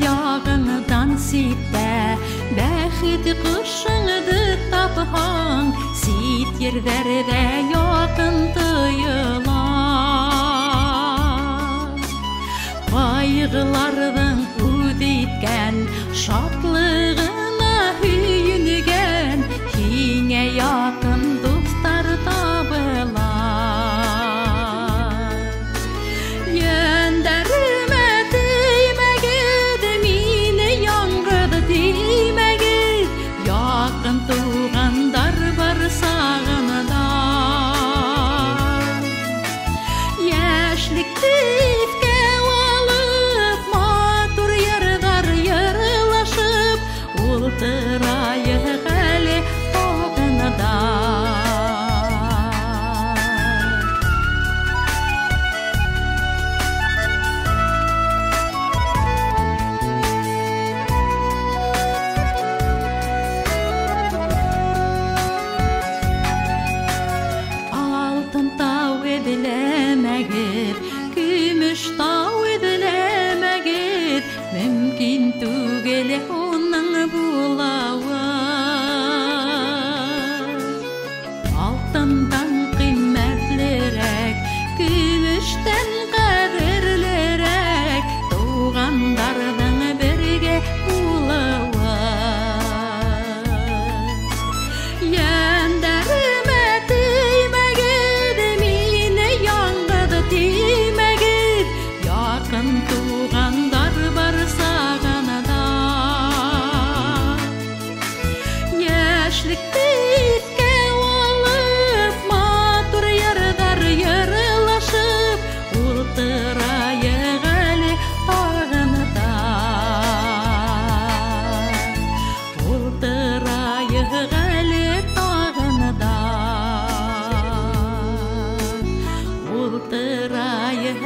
Yağınıdan sitте бәхет кышыңды тапһаң, сит ерләрдә якын тыйыла. Кайгыларның үдиткән, шатлыгына һөйүнгән, һиңә якын дуслар табыла. Тугандар бар сагынада, яшьлекте ифкә алып, матур ярдар йырлашып, ултырайык әле тагынада. Көмеш тау эҙләмәгеҙ, мөмкин түгел уның булауы. Алтындан ҡиммәтлерәк, көмөштән ҡәҙерлерәк, туғандарҙың бергә булыуы. Йәндәремә теймәгеҙ, мине яңғыҙ теймәгеҙ, яҡын туғандар бар сағанада. Йәшлекте ифкә алып, матур ярҙар йырлашып, ултырайык әле тағынада. Ултырайык әле тағынада. Ултырайык